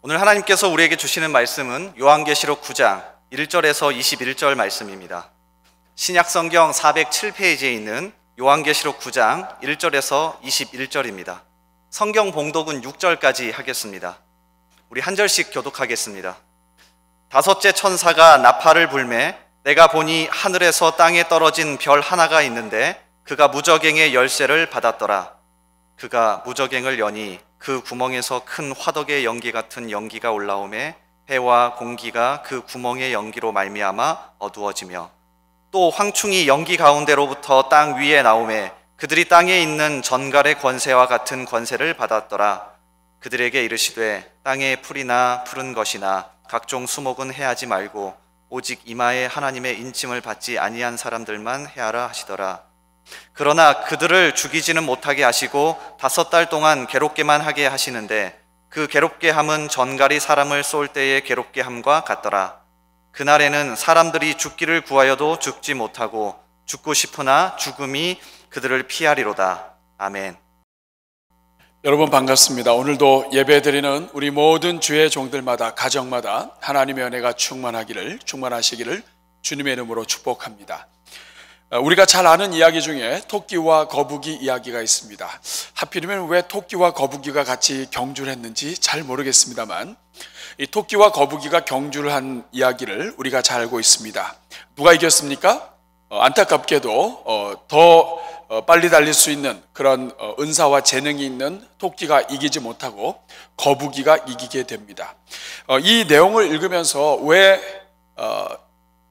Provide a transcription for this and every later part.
오늘 하나님께서 우리에게 주시는 말씀은 요한계시록 9장 1절에서 21절 말씀입니다. 신약성경 407페이지에 있는 요한계시록 9장 1절에서 21절입니다. 성경 봉독은 6절까지 하겠습니다. 우리 한 절씩 교독하겠습니다. 다섯째 천사가 나팔을 불매 내가 보니 하늘에서 땅에 떨어진 별 하나가 있는데 그가 무저갱의 열쇠를 받았더라. 그가 무저갱을 여니 그 구멍에서 큰 화덕의 연기 같은 연기가 올라오매 해와 공기가 그 구멍의 연기로 말미암아 어두워지며 또 황충이 연기 가운데로부터 땅 위에 나오매 그들이 땅에 있는 전갈의 권세와 같은 권세를 받았더라. 그들에게 이르시되 땅의 풀이나 푸른 것이나 각종 수목은 해하지 말고 오직 이마에 하나님의 인침을 받지 아니한 사람들만 해하라 하시더라. 그러나 그들을 죽이지는 못하게 하시고 5달 동안 괴롭게만 하게 하시는데 그 괴롭게 함은 전갈이 사람을 쏠 때의 괴롭게 함과 같더라. 그날에는 사람들이 죽기를 구하여도 죽지 못하고 죽고 싶으나 죽음이 그들을 피하리로다. 아멘. 여러분 반갑습니다. 오늘도 예배드리는 우리 모든 주의 종들마다 가정마다 하나님의 은혜가 충만하시기를 주님의 이름으로 축복합니다. 우리가 잘 아는 이야기 중에 토끼와 거북이 이야기가 있습니다. 하필이면 왜 토끼와 거북이가 같이 경주를 했는지 잘 모르겠습니다만 이 토끼와 거북이가 경주를 한 이야기를 우리가 잘 알고 있습니다. 누가 이겼습니까? 안타깝게도 더 빨리 달릴 수 있는 그런 은사와 재능이 있는 토끼가 이기지 못하고 거북이가 이기게 됩니다. 이 내용을 읽으면서 왜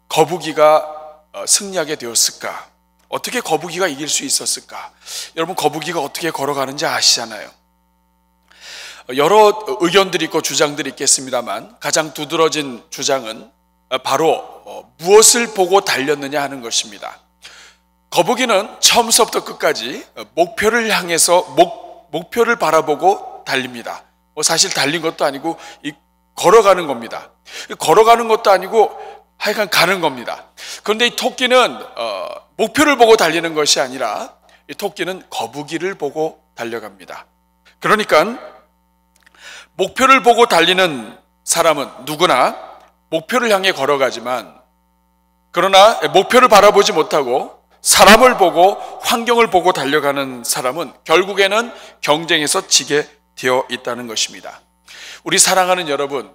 거북이가 승리하게 되었을까? 어떻게 거북이가 이길 수 있었을까? 여러분 거북이가 어떻게 걸어가는지 아시잖아요. 여러 의견들이 있고 주장들이 있겠습니다만 가장 두드러진 주장은 바로 무엇을 보고 달렸느냐 하는 것입니다. 거북이는 처음부터 끝까지 목표를 향해서 목표를 바라보고 달립니다. 사실 달린 것도 아니고 걸어가는 겁니다. 걸어가는 것도 아니고 하여간 가는 겁니다. 그런데 이 토끼는 목표를 보고 달리는 것이 아니라 이 토끼는 거북이를 보고 달려갑니다. 그러니까 목표를 보고 달리는 사람은 누구나 목표를 향해 걸어가지만 그러나 목표를 바라보지 못하고 사람을 보고 환경을 보고 달려가는 사람은 결국에는 경쟁에서 지게 되어 있다는 것입니다. 우리 사랑하는 여러분,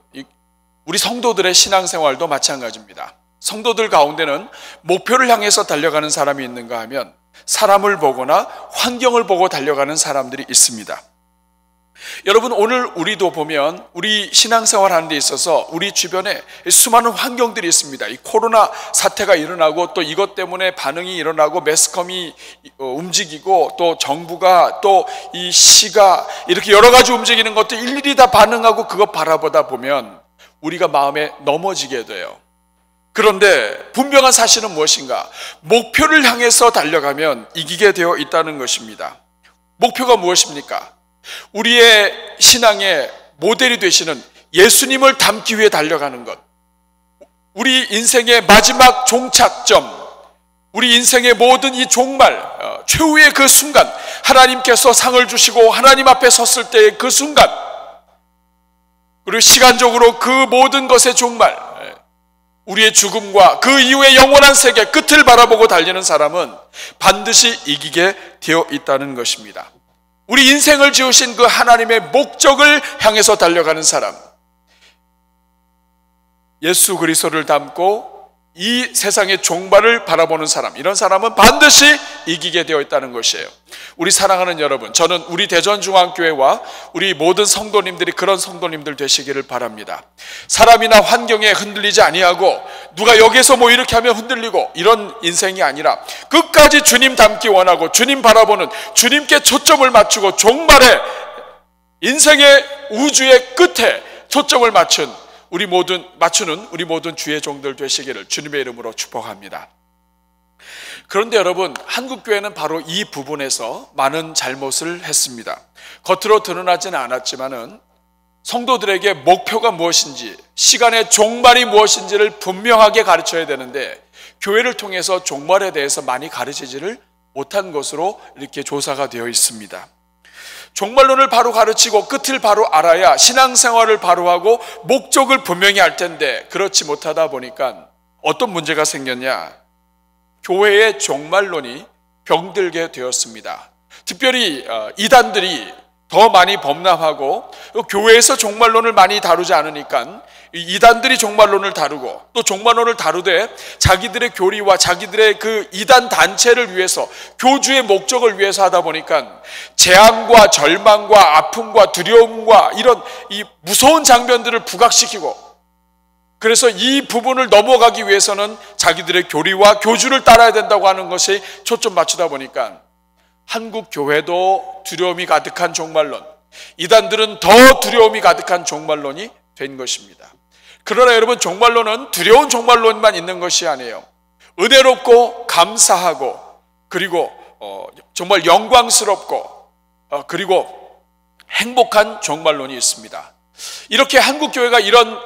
우리 성도들의 신앙생활도 마찬가지입니다. 성도들 가운데는 목표를 향해서 달려가는 사람이 있는가 하면 사람을 보거나 환경을 보고 달려가는 사람들이 있습니다. 여러분 오늘 우리도 보면 우리 신앙생활 하는 데 있어서 우리 주변에 수많은 환경들이 있습니다. 이 코로나 사태가 일어나고 또 이것 때문에 반응이 일어나고 매스컴이 움직이고 또 정부가 또 이 시가 이렇게 여러 가지 움직이는 것도 일일이 다 반응하고 그거 바라보다 보면 우리가 마음에 넘어지게 돼요. 그런데 분명한 사실은 무엇인가? 목표를 향해서 달려가면 이기게 되어 있다는 것입니다. 목표가 무엇입니까? 우리의 신앙의 모델이 되시는 예수님을 닮기 위해 달려가는 것, 우리 인생의 마지막 종착점, 우리 인생의 모든 이 종말, 최후의 그 순간, 하나님께서 상을 주시고 하나님 앞에 섰을 때의 그 순간, 그리고 시간적으로 그 모든 것의 종말, 우리의 죽음과 그 이후의 영원한 세계 끝을 바라보고 달리는 사람은 반드시 이기게 되어 있다는 것입니다. 우리 인생을 지으신 그 하나님의 목적을 향해서 달려가는 사람, 예수 그리스도를 닮고 이 세상의 종말을 바라보는 사람, 이런 사람은 반드시 이기게 되어 있다는 것이에요. 우리 사랑하는 여러분, 저는 우리 대전중앙교회와 우리 모든 성도님들이 그런 성도님들 되시기를 바랍니다. 사람이나 환경에 흔들리지 아니하고 누가 여기서 뭐 이렇게 하면 흔들리고 이런 인생이 아니라 끝까지 주님 닮기 원하고 주님 바라보는, 주님께 초점을 맞추고 종말에 인생의 우주의 끝에 초점을 맞추는 우리 모든 주의 종들 되시기를 주님의 이름으로 축복합니다. 그런데 여러분, 한국교회는 바로 이 부분에서 많은 잘못을 했습니다. 겉으로 드러나지는 않았지만은 성도들에게 목표가 무엇인지, 시간의 종말이 무엇인지를 분명하게 가르쳐야 되는데 교회를 통해서 종말에 대해서 많이 가르치지를 못한 것으로 이렇게 조사가 되어 있습니다. 종말론을 바로 가르치고 끝을 바로 알아야 신앙생활을 바로 하고 목적을 분명히 알 텐데 그렇지 못하다 보니까 어떤 문제가 생겼냐? 교회의 종말론이 병들게 되었습니다. 특별히 이단들이 더 많이 범람하고 교회에서 종말론을 많이 다루지 않으니까 이단들이 종말론을 다루고 또 종말론을 다루되 자기들의 교리와 자기들의 그 이단 단체를 위해서 교주의 목적을 위해서 하다 보니까 재앙과 절망과 아픔과 두려움과 이런 이 무서운 장면들을 부각시키고 그래서 이 부분을 넘어가기 위해서는 자기들의 교리와 교주를 따라야 된다고 하는 것에 초점 맞추다 보니까 한국 교회도 두려움이 가득한 종말론, 이단들은 더 두려움이 가득한 종말론이 된 것입니다. 그러나 여러분, 종말론은 두려운 종말론만 있는 것이 아니에요. 은혜롭고 감사하고 그리고 정말 영광스럽고 그리고 행복한 종말론이 있습니다. 이렇게 한국 교회가 이런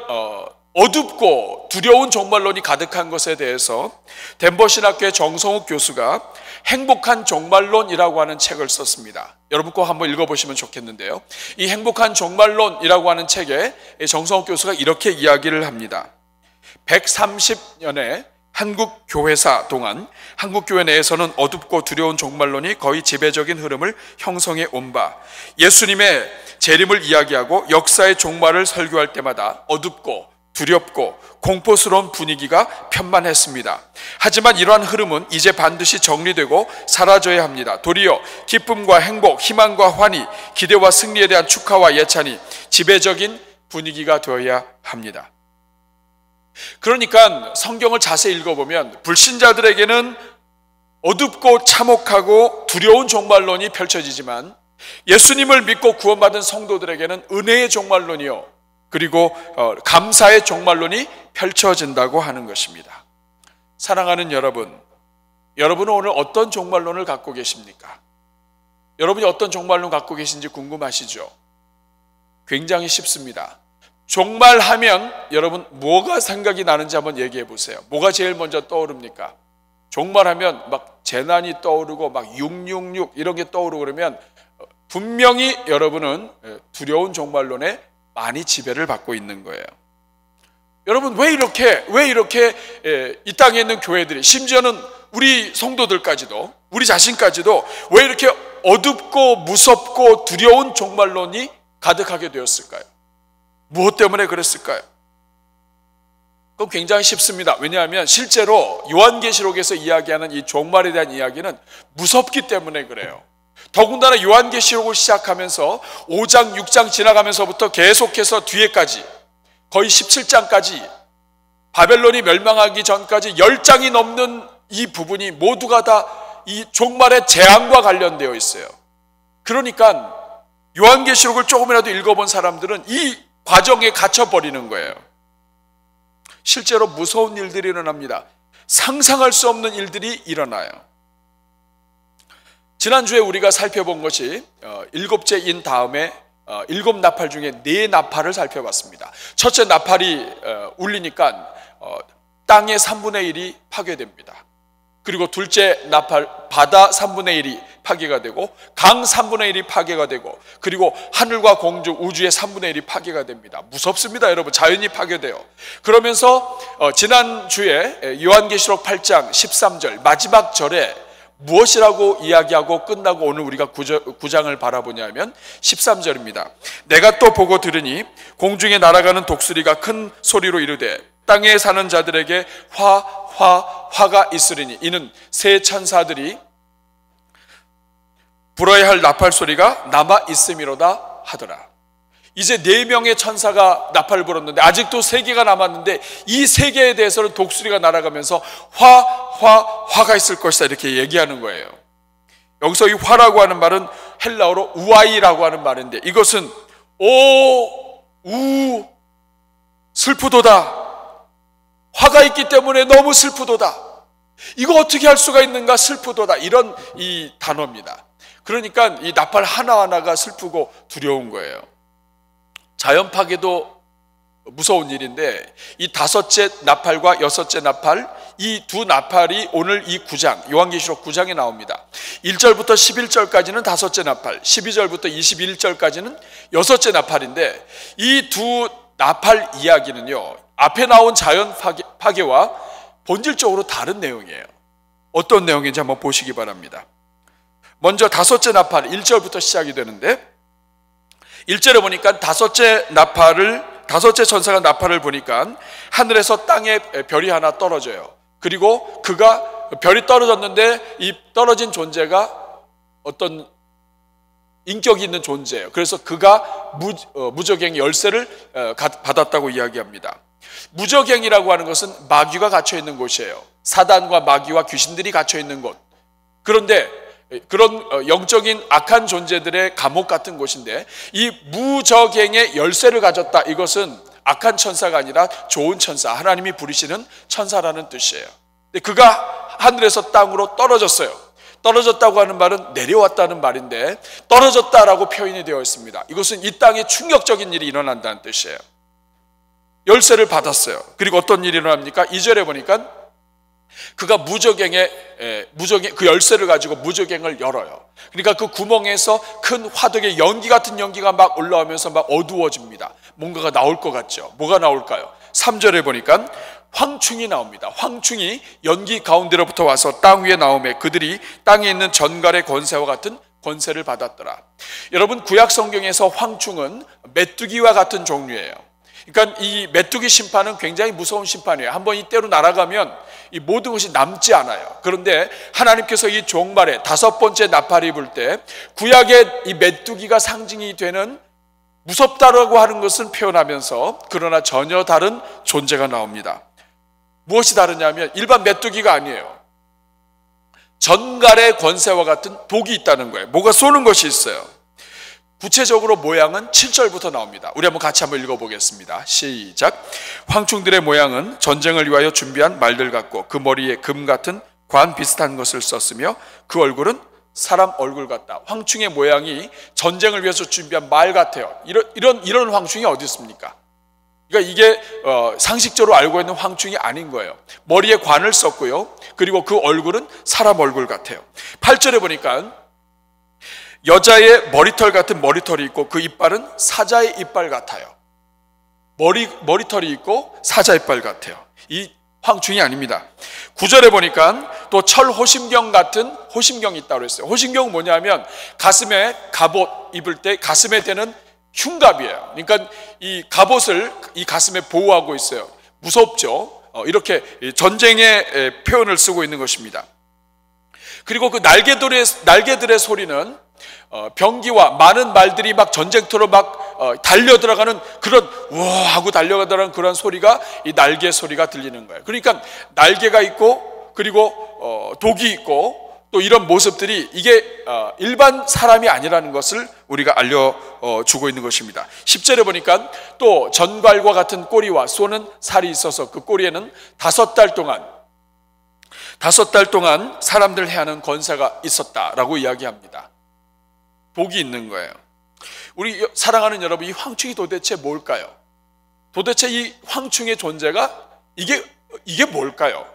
어둡고 두려운 종말론이 가득한 것에 대해서 덴버 신학교의 정성욱 교수가 행복한 종말론이라고 하는 책을 썼습니다. 여러분 꼭 한번 읽어보시면 좋겠는데요. 이 행복한 종말론이라고 하는 책에 정성욱 교수가 이렇게 이야기를 합니다. 130년의 한국 교회사 동안 한국 교회 내에서는 어둡고 두려운 종말론이 거의 지배적인 흐름을 형성해 온 바, 예수님의 재림을 이야기하고 역사의 종말을 설교할 때마다 어둡고 두렵고 공포스러운 분위기가 편만했습니다. 하지만 이러한 흐름은 이제 반드시 정리되고 사라져야 합니다. 도리어 기쁨과 행복, 희망과 환희, 기대와 승리에 대한 축하와 예찬이 지배적인 분위기가 되어야 합니다. 그러니까 성경을 자세히 읽어보면 불신자들에게는 어둡고 참혹하고 두려운 종말론이 펼쳐지지만 예수님을 믿고 구원받은 성도들에게는 은혜의 종말론이요 그리고 감사의 종말론이 펼쳐진다고 하는 것입니다. 사랑하는 여러분, 여러분은 오늘 어떤 종말론을 갖고 계십니까? 여러분이 어떤 종말론 갖고 계신지 궁금하시죠? 굉장히 쉽습니다. 종말하면 여러분 뭐가 생각이 나는지 한번 얘기해 보세요. 뭐가 제일 먼저 떠오릅니까? 종말하면 막 재난이 떠오르고 막 666 이런 게 떠오르고 그러면 분명히 여러분은 두려운 종말론에 많이 지배를 받고 있는 거예요. 여러분 왜 이렇게 이 땅에 있는 교회들이 심지어는 우리 성도들까지도 우리 자신까지도 왜 이렇게 어둡고 무섭고 두려운 종말론이 가득하게 되었을까요? 무엇 때문에 그랬을까요? 그건 굉장히 쉽습니다. 왜냐하면 실제로 요한계시록에서 이야기하는 이 종말에 대한 이야기는 무섭기 때문에 그래요. 더군다나 요한계시록을 시작하면서 5장, 6장 지나가면서부터 계속해서 뒤에까지 거의 17장까지 바벨론이 멸망하기 전까지 10장이 넘는 이 부분이 모두가 다 이 종말의 재앙과 관련되어 있어요. 그러니까 요한계시록을 조금이라도 읽어본 사람들은 이 과정에 갇혀버리는 거예요. 실제로 무서운 일들이 일어납니다. 상상할 수 없는 일들이 일어나요. 지난주에 우리가 살펴본 것이 일곱째인 다음에 일곱 나팔 중에 네 나팔을 살펴봤습니다. 첫째 나팔이 울리니까 땅의 3분의 1이 파괴됩니다. 그리고 둘째 나팔 바다 3분의 1이 파괴가 되고 강 3분의 1이 파괴가 되고 그리고 하늘과 공중 우주의 3분의 1이 파괴가 됩니다. 무섭습니다, 여러분. 자연이 파괴돼요. 그러면서 지난주에 요한계시록 8장 13절 마지막 절에 무엇이라고 이야기하고 끝나고 오늘 우리가 9장을 바라보냐면 13절입니다. 내가 또 보고 들으니 공중에 날아가는 독수리가 큰 소리로 이르되 땅에 사는 자들에게 화가 있으리니 이는 새 천사들이 불어야 할 나팔 소리가 남아 있음이로다 하더라. 이제 4명의 천사가 나팔을 불었는데 아직도 3개가 남았는데 이 3개에 대해서는 독수리가 날아가면서 화가 있을 것이다 이렇게 얘기하는 거예요. 여기서 이 화라고 하는 말은 헬라어로 우아이라고 하는 말인데 이것은 슬프도다. 화가 있기 때문에 너무 슬프도다. 이거 어떻게 할 수가 있는가 슬프도다. 이런 이 단어입니다. 그러니까 이 나팔 하나하나가 슬프고 두려운 거예요. 자연 파괴도 무서운 일인데, 이 다섯째 나팔과 여섯째 나팔, 이 두 나팔이 오늘 이 9장, 요한계시록 9장에 나옵니다. 1절부터 11절까지는 다섯째 나팔, 12절부터 21절까지는 여섯째 나팔인데, 이 두 나팔 이야기는요, 앞에 나온 자연 파괴와 본질적으로 다른 내용이에요. 어떤 내용인지 한번 보시기 바랍니다. 먼저 다섯째 나팔 1절부터 시작이 되는데, 1절에 보니까 다섯째 천사가 나팔을 보니까 하늘에서 땅에 별이 하나 떨어져요. 그리고 별이 떨어졌는데 이 떨어진 존재가 어떤 인격이 있는 존재예요. 그래서 그가 무저갱 열쇠를 받았다고 이야기합니다. 무저갱이라고 하는 것은 마귀가 갇혀 있는 곳이에요. 사단과 마귀와 귀신들이 갇혀 있는 곳. 그런데 그런 영적인 악한 존재들의 감옥 같은 곳인데, 이 무저갱의 열쇠를 가졌다, 이것은 악한 천사가 아니라 좋은 천사, 하나님이 부르시는 천사라는 뜻이에요. 근데 그가 하늘에서 땅으로 떨어졌어요. 떨어졌다고 하는 말은 내려왔다는 말인데, 떨어졌다라고 표현이 되어 있습니다. 이것은 이 땅에 충격적인 일이 일어난다는 뜻이에요. 열쇠를 받았어요. 그리고 어떤 일이 일어납니까? 2절에 보니까 그가 그 열쇠를 가지고 무저갱을 열어요. 그러니까 그 구멍에서 큰 화덕의 연기 같은 연기가 막 올라오면서 막 어두워집니다. 뭔가가 나올 것 같죠? 뭐가 나올까요? 3절에 보니까 황충이 나옵니다. 황충이 연기 가운데로부터 와서 땅 위에 나오매 그들이 땅에 있는 전갈의 권세와 같은 권세를 받았더라. 여러분, 구약 성경에서 황충은 메뚜기와 같은 종류예요. 그러니까 이 메뚜기 심판은 굉장히 무서운 심판이에요. 한번 이때로 날아가면 이 모든 것이 남지 않아요. 그런데 하나님께서 이 종말에 다섯 번째 나팔이 불 때 구약의 이 메뚜기가 상징이 되는 무섭다라고 하는 것은 표현하면서, 그러나 전혀 다른 존재가 나옵니다. 무엇이 다르냐면 일반 메뚜기가 아니에요. 전갈의 권세와 같은 독이 있다는 거예요. 뭐가 쏘는 것이 있어요. 구체적으로 모양은 7절부터 나옵니다. 우리 같이 한번 읽어보겠습니다. 시작. 황충들의 모양은 전쟁을 위하여 준비한 말들 같고 그 머리에 금 같은 관 비슷한 것을 썼으며 그 얼굴은 사람 얼굴 같다. 황충의 모양이 전쟁을 위해서 준비한 말 같아요. 이런 황충이 어디 있습니까? 그러니까 이게 상식적으로 알고 있는 황충이 아닌 거예요. 머리에 관을 썼고요. 그리고 그 얼굴은 사람 얼굴 같아요. 8절에 보니까 여자의 머리털 같은 머리털이 있고 그 이빨은 사자의 이빨 같아요. 머리털이 있고 사자 이빨 같아요. 이 황충이 아닙니다. 9절에 보니까 또 철 호심경 같은 호심경이 있다고 했어요. 호심경은 뭐냐면 가슴에 갑옷 입을 때 가슴에 대는 흉갑이에요. 그러니까 이 갑옷을 이 가슴에 보호하고 있어요. 무섭죠. 이렇게 전쟁의 표현을 쓰고 있는 것입니다. 그리고 그 날개들의 소리는 병기와 많은 말들이 막 전쟁터로 막 달려들어가는 그런 우와 하고 달려가더라는 그런 소리가 이 날개 소리가 들리는 거예요. 그러니까 날개가 있고 그리고 독이 있고 또 이런 모습들이 이게 일반 사람이 아니라는 것을 우리가 알려주고 있는 것입니다. 10절에 보니까 또 전갈과 같은 꼬리와 쏘는 살이 있어서 그 꼬리에는 5달 동안 사람들 해하는 권세가 있었다라고 이야기합니다. 독이 있는 거예요. 우리 사랑하는 여러분, 이 황충이 도대체 뭘까요? 도대체 이 황충의 존재가 이게 뭘까요?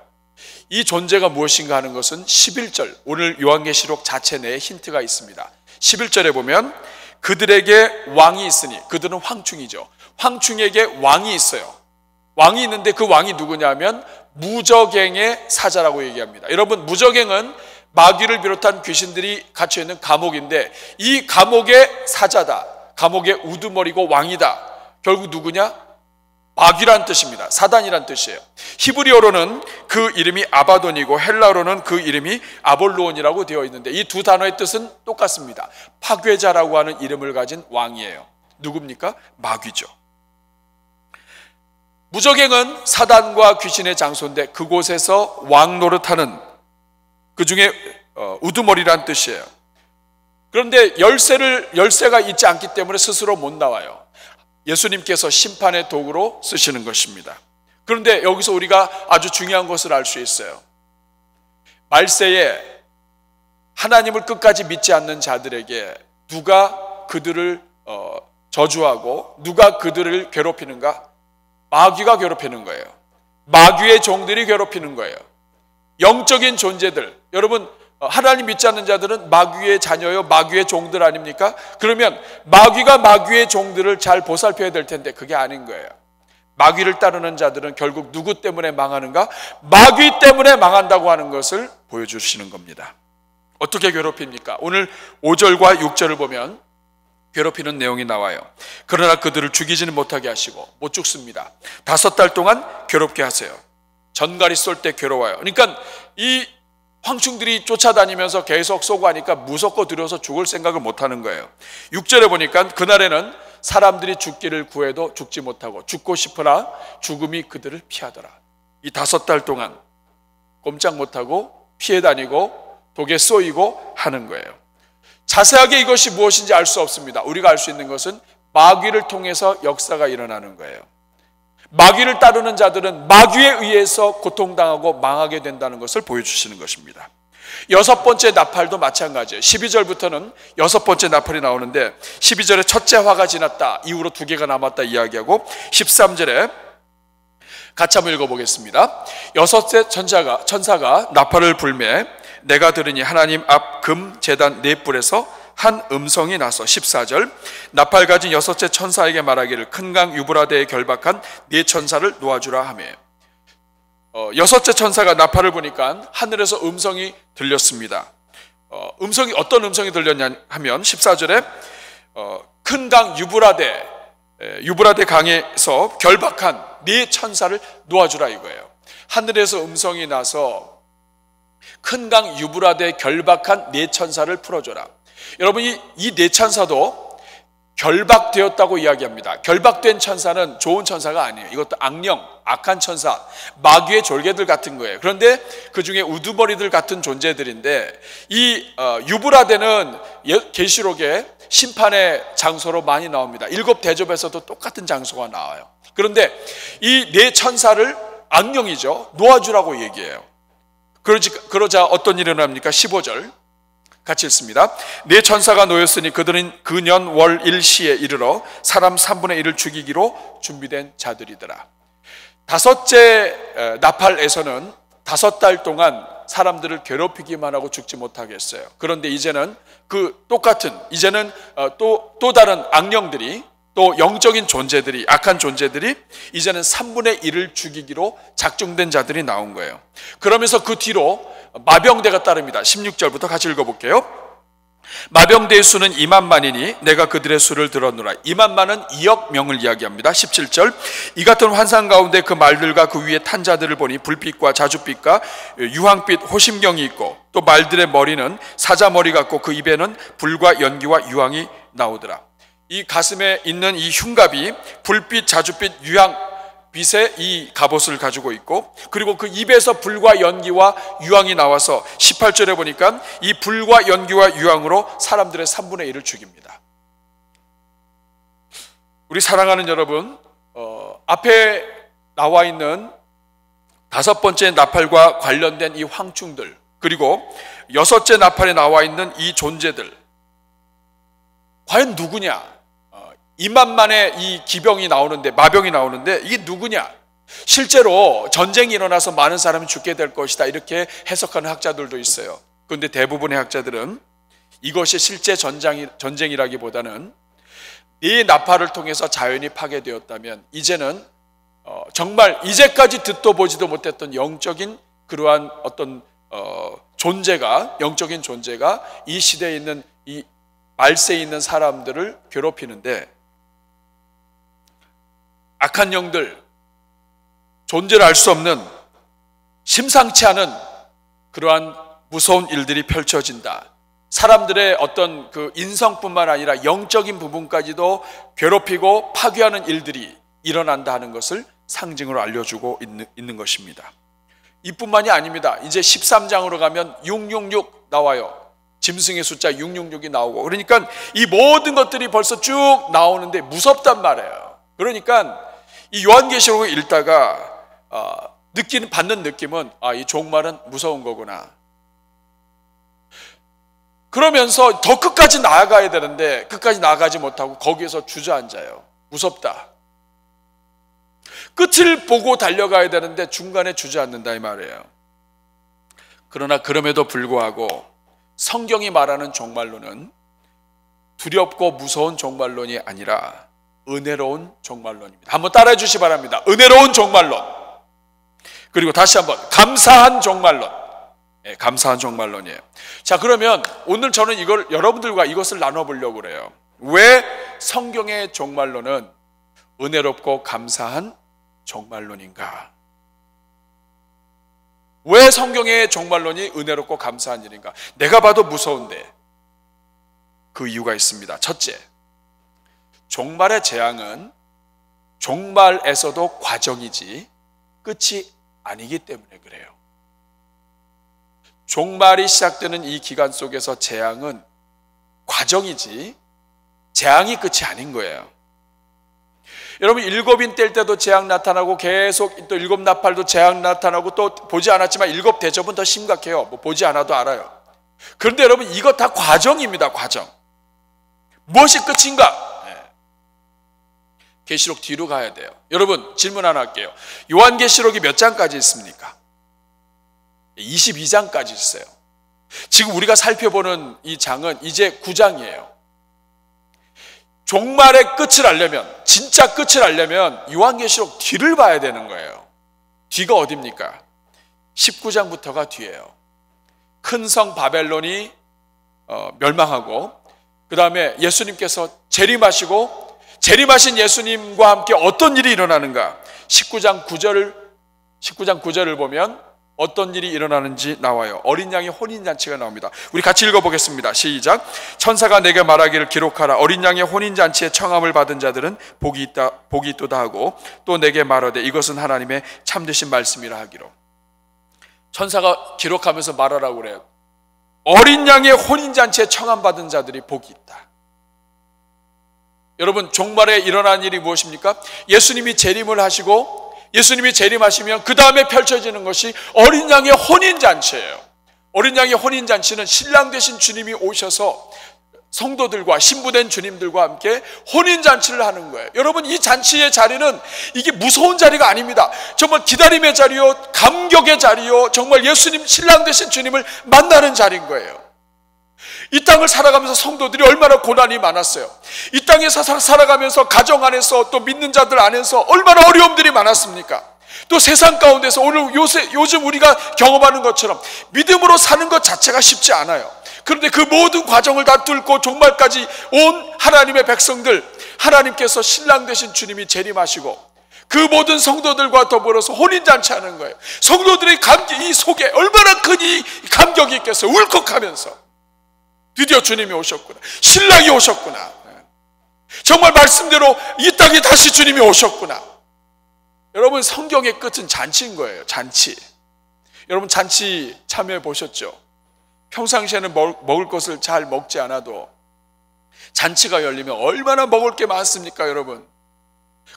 이 존재가 무엇인가 하는 것은 11절, 오늘 요한계시록 자체 내에 힌트가 있습니다. 11절에 보면 그들에게 왕이 있으니, 그들은 황충이죠. 황충에게 왕이 있어요. 왕이 있는데 그 왕이 누구냐면 무저갱의 사자라고 얘기합니다. 여러분, 무저갱은 마귀를 비롯한 귀신들이 갇혀있는 감옥인데 이 감옥의 사자다. 감옥의 우두머리고 왕이다. 결국 누구냐? 마귀란 뜻입니다. 사단이란 뜻이에요. 히브리어로는 그 이름이 아바돈이고 헬라어로는 그 이름이 아볼로온이라고 되어 있는데 이 두 단어의 뜻은 똑같습니다. 파괴자라고 하는 이름을 가진 왕이에요. 누굽니까? 마귀죠. 무저갱은 사단과 귀신의 장소인데 그곳에서 왕 노릇하는, 그 중에 우두머리란 뜻이에요. 그런데 열쇠가 있지 않기 때문에 스스로 못 나와요. 예수님께서 심판의 도구로 쓰시는 것입니다. 그런데 여기서 우리가 아주 중요한 것을 알 수 있어요. 말세에 하나님을 끝까지 믿지 않는 자들에게 누가 그들을 저주하고 누가 그들을 괴롭히는가? 마귀가 괴롭히는 거예요. 마귀의 종들이 괴롭히는 거예요. 영적인 존재들, 여러분 하나님 믿지 않는 자들은 마귀의 자녀요, 마귀의 종들 아닙니까? 그러면 마귀가 마귀의 종들을 잘 보살펴야 될 텐데 그게 아닌 거예요. 마귀를 따르는 자들은 결국 누구 때문에 망하는가? 마귀 때문에 망한다고 하는 것을 보여주시는 겁니다. 어떻게 괴롭힙니까? 오늘 5절과 6절을 보면 괴롭히는 내용이 나와요. 그러나 그들을 죽이지는 못하게 하시고, 못 죽습니다. 5달 동안 괴롭게 하세요. 전갈이 쏠 때 괴로워요. 그러니까 이 황충들이 쫓아다니면서 계속 쏘고 하니까 무섭고 두려워서 죽을 생각을 못하는 거예요. 6절에 보니까 그날에는 사람들이 죽기를 구해도 죽지 못하고 죽고 싶으나 죽음이 그들을 피하더라. 이 5달 동안 꼼짝 못하고 피해 다니고 독에 쏘이고 하는 거예요. 자세하게 이것이 무엇인지 알 수 없습니다. 우리가 알 수 있는 것은 마귀를 통해서 역사가 일어나는 거예요. 마귀를 따르는 자들은 마귀에 의해서 고통당하고 망하게 된다는 것을 보여주시는 것입니다. 6번째 나팔도 마찬가지예요. 12절부터는 6번째 나팔이 나오는데 12절에 첫째 화가 지났다, 이후로 2개가 남았다 이야기하고 13절에 같이 한번 읽어보겠습니다. 6째 천사가 나팔을 불매 내가 들으니 하나님 앞 금 제단 4뿔에서 한 음성이 나서 14절 나팔 가진 6째 천사에게 말하기를 큰 강 유브라데에 결박한 4 천사를 놓아주라 하며 6째 천사가 나팔을 부니까 하늘에서 음성이 들렸습니다. 음성이 어떤 음성이 들렸냐 하면 14절에 큰 강 유브라데 강에서 결박한 4 천사를 놓아주라 이거예요. 하늘에서 음성이 나서 큰 강 유브라데에 결박한 4 천사를 풀어줘라. 여러분 이 4 천사도 결박되었다고 이야기합니다. 결박된 천사는 좋은 천사가 아니에요. 이것도 악령, 악한 천사, 마귀의 졸개들 같은 거예요. 그런데 그 중에 우두머리들 같은 존재들인데 이 유브라데는 계시록에 심판의 장소로 많이 나옵니다. 7 대접에서도 똑같은 장소가 나와요. 그런데 이 4 천사를 악령이죠, 놓아주라고 얘기해요. 그러자 어떤 일이 일어납니까? 15절 같이 읽습니다. 4 천사가 놓였으니 그들은 그년 월 일시에 이르러 사람 3분의 1을 죽이기로 준비된 자들이더라. 5째 나팔에서는 5달 동안 사람들을 괴롭히기만 하고 죽지 못하게 했어요. 그런데 이제는 이제는 또 다른 악령들이, 또 영적인 존재들이, 악한 존재들이 이제는 3분의 1을 죽이기로 작정된 자들이 나온 거예요. 그러면서 그 뒤로 마병대가 따릅니다. 16절부터 같이 읽어볼게요. 마병대의 수는 2만만이니 내가 그들의 수를 들었노라. 2만만은 2억 명을 이야기합니다. 17절 이 같은 환상 가운데 그 말들과 그 위에 탄 자들을 보니 불빛과 자줏빛과 유황빛 호심경이 있고 또 말들의 머리는 사자머리 같고 그 입에는 불과 연기와 유황이 나오더라. 이 가슴에 있는 이 흉갑이 불빛, 자줏빛, 유황빛의 이 갑옷을 가지고 있고, 그리고 그 입에서 불과 연기와 유황이 나와서 18절에 보니까 이 불과 연기와 유황으로 사람들의 3분의 1을 죽입니다. 우리 사랑하는 여러분, 앞에 나와 있는 5번째 나팔과 관련된 이 황충들, 그리고 6째 나팔에 나와 있는 이 존재들, 과연 누구냐? 2만만의 이 기병이 나오는데, 마병이 나오는데 이게 누구냐? 실제로 전쟁이 일어나서 많은 사람이 죽게 될 것이다 이렇게 해석하는 학자들도 있어요. 그런데 대부분의 학자들은 이것이 실제 전쟁이라기보다는 이 나팔을 통해서 자연이 파괴되었다면 이제는 정말 이제까지 듣도 보지도 못했던 영적인 그러한 어떤 영적인 존재가 이 시대에 있는 이 말세에 있는 사람들을 괴롭히는데, 악한 영들, 존재를 알 수 없는 심상치 않은 그러한 무서운 일들이 펼쳐진다. 사람들의 어떤 그 인성뿐만 아니라 영적인 부분까지도 괴롭히고 파괴하는 일들이 일어난다 하는 것을 상징으로 알려주고 있는 것입니다. 이뿐만이 아닙니다. 이제 13장으로 가면 666 나와요. 짐승의 숫자 666이 나오고, 그러니까 이 모든 것들이 벌써 쭉 나오는데 무섭단 말이에요. 그러니까 이 요한계시록을 읽다가 받는 느낌은 이 종말은 무서운 거구나. 그러면서 더 끝까지 나아가야 되는데 끝까지 나아가지 못하고 거기에서 주저앉아요. 무섭다. 끝을 보고 달려가야 되는데 중간에 주저앉는다 이 말이에요. 그러나 그럼에도 불구하고 성경이 말하는 종말론은 두렵고 무서운 종말론이 아니라 은혜로운 종말론입니다. 한번 따라해 주시기 바랍니다. 은혜로운 종말론. 그리고 다시 한번 감사한 종말론. 네, 감사한 종말론이에요. 자, 그러면 오늘 저는 여러분들과 이것을 나눠보려고 그래요. 왜 성경의 종말론은 은혜롭고 감사한 종말론인가? 왜 성경의 종말론이 은혜롭고 감사한 일인가? 내가 봐도 무서운데 그 이유가 있습니다. 첫째, 종말의 재앙은 종말에서도 과정이지 끝이 아니기 때문에 그래요. 종말이 시작되는 이 기간 속에서 재앙은 과정이지 재앙이 끝이 아닌 거예요. 여러분, 일곱인 뗄 때도 재앙 나타나고 계속 또 일곱 나팔도 재앙 나타나고 또 보지 않았지만 일곱 대접은 더 심각해요. 뭐 보지 않아도 알아요. 그런데 여러분, 이거 다 과정입니다. 과정. 무엇이 끝인가? 계시록 뒤로 가야 돼요. 여러분, 질문 하나 할게요. 요한계시록이 몇 장까지 있습니까? 22장까지 있어요. 지금 우리가 살펴보는 이 장은 이제 9장이에요. 종말의 끝을 알려면, 진짜 끝을 알려면 요한계시록 뒤를 봐야 되는 거예요. 뒤가 어딥니까? 19장부터가 뒤예요. 큰 성 바벨론이 멸망하고, 그 다음에 예수님께서 재림하시고, 재림하신 예수님과 함께 어떤 일이 일어나는가? 19장 9절을 보면 어떤 일이 일어나는지 나와요. 어린 양의 혼인잔치가 나옵니다. 우리 같이 읽어보겠습니다. 시작. 천사가 내게 말하기를 기록하라. 어린 양의 혼인잔치에 청함을 받은 자들은 복이 있도다 하고, 또 내게 말하되 이것은 하나님의 참되신 말씀이라 하기로. 천사가 기록하면서 말하라고 그래요. 어린 양의 혼인잔치에 청함 받은 자들이 복이 있다. 여러분, 종말에 일어난 일이 무엇입니까? 예수님이 재림을 하시고, 예수님이 재림하시면 그 다음에 펼쳐지는 것이 어린 양의 혼인잔치예요. 어린 양의 혼인잔치는 신랑 되신 주님이 오셔서 성도들과 신부된 주님들과 함께 혼인잔치를 하는 거예요. 여러분, 이 잔치의 자리는 이게 무서운 자리가 아닙니다. 정말 기다림의 자리요, 감격의 자리요, 정말 예수님 신랑 되신 주님을 만나는 자리인 거예요. 이 땅을 살아가면서 성도들이 얼마나 고난이 많았어요. 이 땅에 살아가면서 가정 안에서 또 믿는 자들 안에서 얼마나 어려움들이 많았습니까? 또 세상 가운데서 오늘 요즘 우리가 경험하는 것처럼 믿음으로 사는 것 자체가 쉽지 않아요. 그런데 그 모든 과정을 다 뚫고 종말까지 온 하나님의 백성들, 하나님께서 신랑 되신 주님이 재림하시고 그 모든 성도들과 더불어서 혼인잔치하는 거예요. 성도들의 이 속에 얼마나 큰 이 감격이 있겠어요. 울컥하면서 드디어 주님이 오셨구나, 신랑이 오셨구나, 정말 말씀대로 이 땅에 다시 주님이 오셨구나. 여러분, 성경의 끝은 잔치인 거예요. 잔치. 여러분, 잔치 참여해 보셨죠? 평상시에는 먹을 것을 잘 먹지 않아도 잔치가 열리면 얼마나 먹을 게 많습니까? 여러분,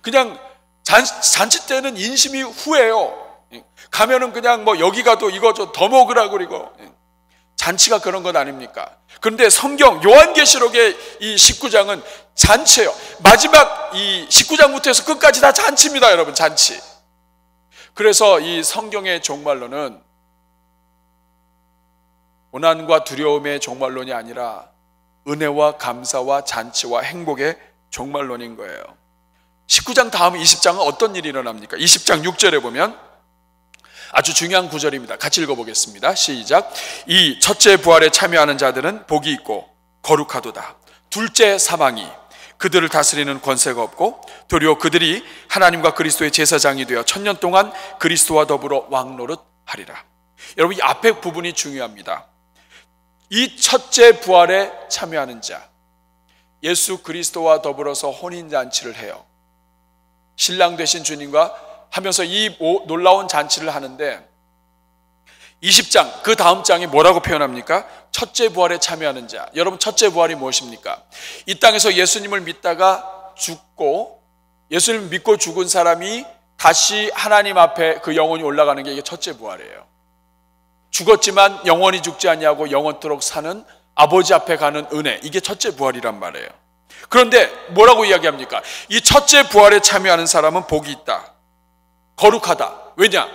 그냥 잔치 때는 인심이 후해요. 가면은 그냥 뭐 여기 가도 이거 좀 더 먹으라고 그리고. 잔치가 그런 것 아닙니까? 그런데 성경 요한계시록의 이 19장은 잔치예요. 마지막 이 19장부터 해서 끝까지 다 잔치입니다. 여러분, 잔치. 그래서 이 성경의 종말론은 고난과 두려움의 종말론이 아니라 은혜와 감사와 잔치와 행복의 종말론인 거예요. 19장 다음 20장은 어떤 일이 일어납니까? 20장 6절에 보면 아주 중요한 구절입니다. 같이 읽어보겠습니다. 시작. 이 첫째 부활에 참여하는 자들은 복이 있고 거룩하도다. 둘째 사망이 그들을 다스리는 권세가 없고 도리어 그들이 하나님과 그리스도의 제사장이 되어 1000년 동안 그리스도와 더불어 왕노릇하리라. 여러분, 이 앞에 부분이 중요합니다. 이 첫째 부활에 참여하는 자, 예수 그리스도와 더불어서 혼인잔치를 해요. 신랑 되신 주님과 하면서 이 놀라운 잔치를 하는데 20장 그 다음 장이 뭐라고 표현합니까? 첫째 부활에 참여하는 자. 여러분, 첫째 부활이 무엇입니까? 이 땅에서 예수님을 믿다가 죽고 예수님을 믿고 죽은 사람이 다시 하나님 앞에 그 영혼이 올라가는 게 이게 첫째 부활이에요. 죽었지만 영원히 죽지 아니하고 영원토록 사는 아버지 앞에 가는 은혜, 이게 첫째 부활이란 말이에요. 그런데 뭐라고 이야기합니까? 이 첫째 부활에 참여하는 사람은 복이 있다. 거룩하다. 왜냐?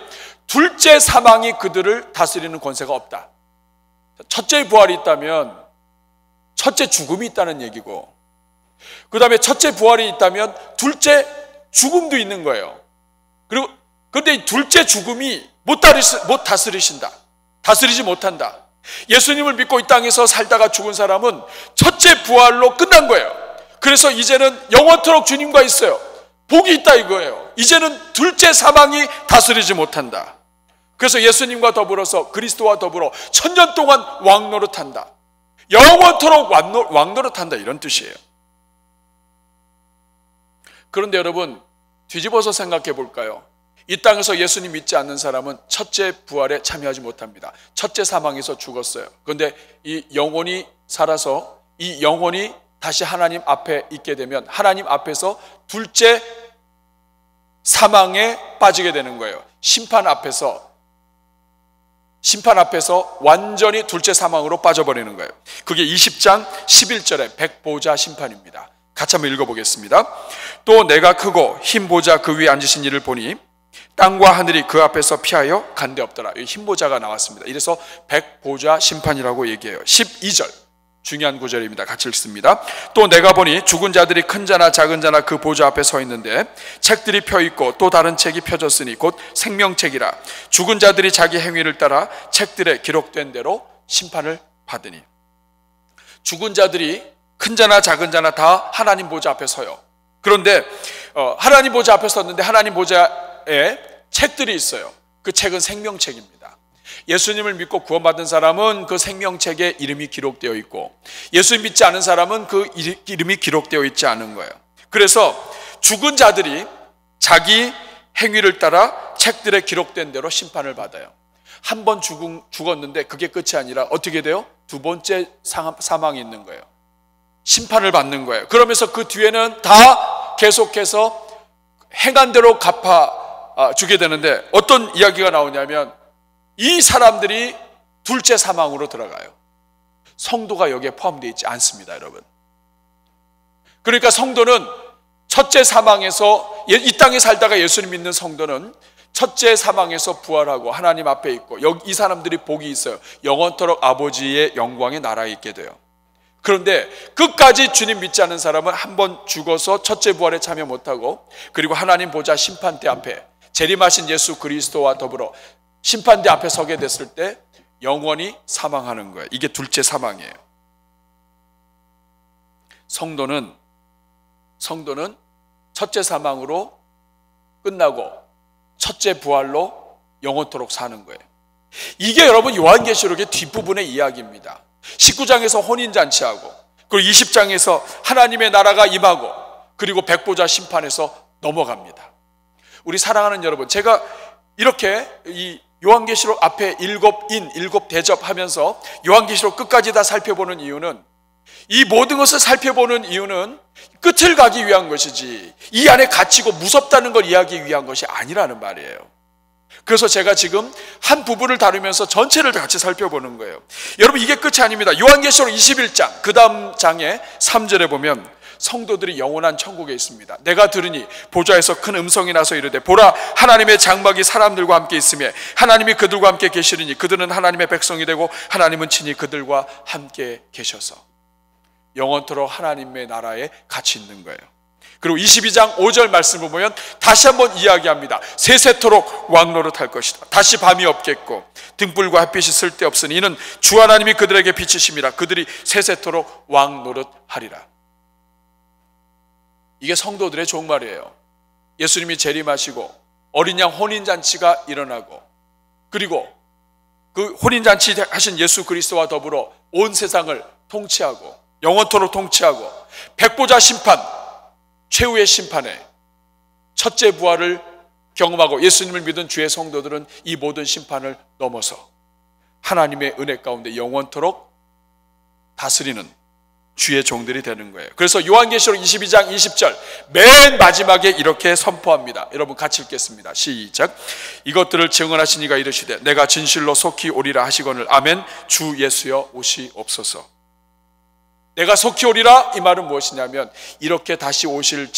둘째 사망이 그들을 다스리는 권세가 없다. 첫째 부활이 있다면 첫째 죽음이 있다는 얘기고, 그 다음에 첫째 부활이 있다면 둘째 죽음도 있는 거예요. 그리고 그런데 이 둘째 죽음이 못 다스리신다. 다스리지 못한다. 예수님을 믿고 이 땅에서 살다가 죽은 사람은 첫째 부활로 끝난 거예요. 그래서 이제는 영원토록 주님과 있어요. 복이 있다 이거예요. 이제는 둘째 사망이 다스리지 못한다. 그래서 예수님과 더불어서 그리스도와 더불어 천년 동안 왕노릇한다. 영원토록 왕노릇한다, 이런 뜻이에요. 그런데 여러분, 뒤집어서 생각해 볼까요? 이 땅에서 예수님 믿지 않는 사람은 첫째 부활에 참여하지 못합니다. 첫째 사망에서 죽었어요. 그런데 이 영혼이 살아서 이 영혼이 다시 하나님 앞에 있게 되면 하나님 앞에서 둘째 사망에 빠지게 되는 거예요. 심판 앞에서 완전히 둘째 사망으로 빠져버리는 거예요. 그게 20장 11절의 백보자 심판입니다. 같이 한번 읽어보겠습니다. 또 내가 크고 흰 보자 그 위에 앉으신 이를 보니 땅과 하늘이 그 앞에서 피하여 간데 없더라. 이 흰 보자가 나왔습니다. 이래서 백보자 심판이라고 얘기해요. 12절 중요한 구절입니다. 같이 읽습니다. 또 내가 보니 죽은 자들이 큰 자나 작은 자나 그 보좌 앞에 서 있는데 책들이 펴 있고 또 다른 책이 펴졌으니 곧 생명책이라. 죽은 자들이 자기 행위를 따라 책들에 기록된 대로 심판을 받으니. 죽은 자들이 큰 자나 작은 자나 다 하나님 보좌 앞에 서요. 그런데 하나님 보좌 앞에 섰는데 하나님 보좌에 책들이 있어요. 그 책은 생명책입니다. 예수님을 믿고 구원받은 사람은 그 생명책에 이름이 기록되어 있고, 예수 믿지 않은 사람은 그 이름이 기록되어 있지 않은 거예요. 그래서 죽은 자들이 자기 행위를 따라 책들에 기록된 대로 심판을 받아요. 한 번 죽었는데 그게 끝이 아니라 어떻게 돼요? 두 번째 사망이 있는 거예요. 심판을 받는 거예요. 그러면서 그 뒤에는 다 계속해서 행한 대로 갚아 주게 되는데, 어떤 이야기가 나오냐면 이 사람들이 둘째 사망으로 들어가요. 성도가 여기에 포함되어 있지 않습니다, 여러분. 그러니까 성도는 첫째 사망에서, 이 땅에 살다가 예수님 믿는 성도는 첫째 사망에서 부활하고 하나님 앞에 있고, 이 사람들이 복이 있어요. 영원토록 아버지의 영광의 나라에 있게 돼요. 그런데 끝까지 주님 믿지 않는 사람은 한 번 죽어서 첫째 부활에 참여 못하고, 그리고 하나님 보좌 심판대 앞에 재림하신 예수 그리스도와 더불어 심판대 앞에 서게 됐을 때 영원히 사망하는 거예요. 이게 둘째 사망이에요. 성도는 첫째 사망으로 끝나고 첫째 부활로 영원토록 사는 거예요. 이게 여러분 요한계시록의 뒷부분의 이야기입니다. 19장에서 혼인잔치하고, 그리고 20장에서 하나님의 나라가 임하고, 그리고 백보자 심판에서 넘어갑니다. 우리 사랑하는 여러분, 제가 이렇게 이 요한계시록 앞에 일곱 대접하면서 요한계시록 끝까지 다 살펴보는 이유는, 이 모든 것을 살펴보는 이유는 끝을 가기 위한 것이지 이 안에 갇히고 무섭다는 걸 이야기하기 위한 것이 아니라는 말이에요. 그래서 제가 지금 한 부분을 다루면서 전체를 같이 살펴보는 거예요. 여러분, 이게 끝이 아닙니다. 요한계시록 21장 그 다음 장에 3절에 보면 성도들이 영원한 천국에 있습니다. 내가 들으니 보좌에서 큰 음성이 나서 이르되, 보라, 하나님의 장막이 사람들과 함께 있으며 하나님이 그들과 함께 계시리니 그들은 하나님의 백성이 되고 하나님은 친히 그들과 함께 계셔서 영원토록 하나님의 나라에 같이 있는 거예요. 그리고 22장 5절 말씀을 보면 다시 한번 이야기합니다. 세세토록 왕노릇할 것이다. 다시 밤이 없겠고 등불과 햇빛이 쓸데없으니 이는 주 하나님이 그들에게 빛이심이라. 그들이 세세토록 왕노릇하리라. 이게 성도들의 종말이에요. 예수님이 재림하시고 어린 양 혼인잔치가 일어나고, 그리고 그 혼인잔치 하신 예수 그리스도와 더불어 온 세상을 통치하고 영원토록 통치하고 백보자 심판, 최후의 심판에 첫째 부활을 경험하고 예수님을 믿은 주의 성도들은 이 모든 심판을 넘어서 하나님의 은혜 가운데 영원토록 다스리는 주의 종들이 되는 거예요. 그래서 요한계시록 22장 20절 맨 마지막에 이렇게 선포합니다. 여러분 같이 읽겠습니다. 시작. 이것들을 증언하신 이가 이르시되 내가 진실로 속히 오리라 하시거늘 아멘. 주 예수여 오시옵소서. 내가 속히 오리라, 이 말은 무엇이냐면 이렇게 다시 오실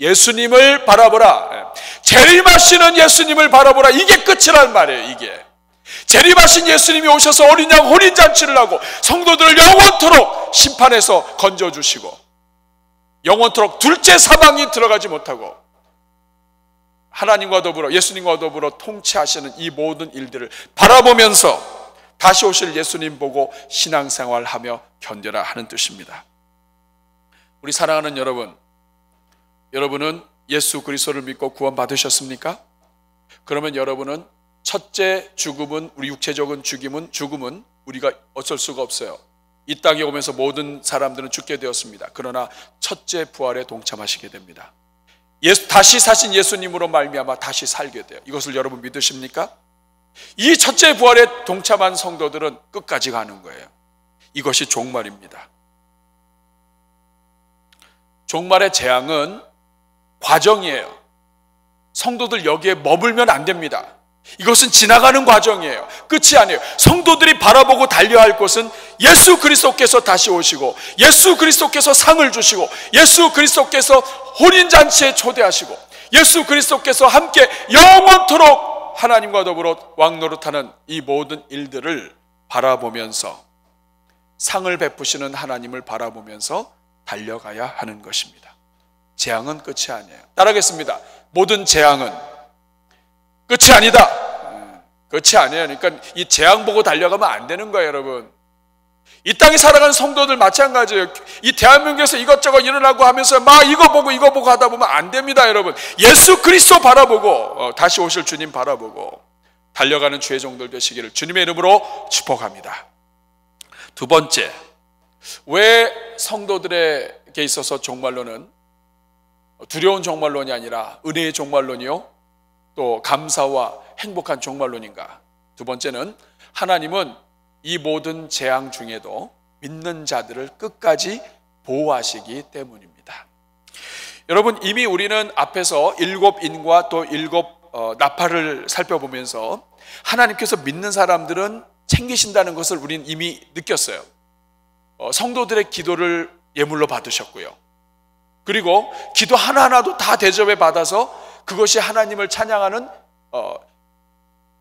예수님을 바라보라. 재림하시는 예수님을 바라보라. 이게 끝이란 말이에요. 이게 재림하신 예수님이 오셔서 어린 양 혼인잔치를 하고 성도들을 영원토록 심판에서 건져주시고 영원토록 둘째 사망이 들어가지 못하고 하나님과 더불어 예수님과 더불어 통치하시는 이 모든 일들을 바라보면서 다시 오실 예수님 보고 신앙생활하며 견뎌라 하는 뜻입니다. 우리 사랑하는 여러분, 여러분은 예수 그리스도를 믿고 구원 받으셨습니까? 그러면 여러분은 첫째 죽음은, 우리 육체적인 죽음은 우리가 어쩔 수가 없어요. 이 땅에 오면서 모든 사람들은 죽게 되었습니다. 그러나 첫째 부활에 동참하시게 됩니다. 다시 사신 예수님으로 말미암아 다시 살게 돼요. 이것을 여러분 믿으십니까? 이 첫째 부활에 동참한 성도들은 끝까지 가는 거예요. 이것이 종말입니다. 종말의 재앙은 과정이에요. 성도들 여기에 머물면 안 됩니다. 이것은 지나가는 과정이에요. 끝이 아니에요. 성도들이 바라보고 달려야 할 것은 예수 그리스도께서 다시 오시고 예수 그리스도께서 상을 주시고 예수 그리스도께서 혼인잔치에 초대하시고 예수 그리스도께서 함께 영원토록 하나님과 더불어 왕노릇하는 이 모든 일들을 바라보면서 상을 베푸시는 하나님을 바라보면서 달려가야 하는 것입니다. 재앙은 끝이 아니에요. 따라하겠습니다. 모든 재앙은 끝이 아니다. 끝이 아니에요. 그러니까 이 재앙 보고 달려가면 안 되는 거예요, 여러분. 이 땅에 살아가는 성도들 마찬가지예요. 이 대한민국에서 이것저것 일어나고 하면서 막 이거 보고 하다 보면 안 됩니다, 여러분. 예수 그리스도 바라보고 다시 오실 주님 바라보고 달려가는 주의 종들 되시기를 주님의 이름으로 축복합니다. 두 번째, 왜 성도들에게 있어서 종말론은 두려운 종말론이 아니라 은혜의 종말론이요, 또 감사와 행복한 종말론인가? 두 번째는 하나님은 이 모든 재앙 중에도 믿는 자들을 끝까지 보호하시기 때문입니다. 여러분, 이미 우리는 앞에서 7인과 또 7 나팔을 살펴보면서 하나님께서 믿는 사람들은 챙기신다는 것을 우리는 이미 느꼈어요. 성도들의 기도를 예물로 받으셨고요. 그리고 기도 하나하나도 다 대접해 받아서 그것이 하나님을 찬양하는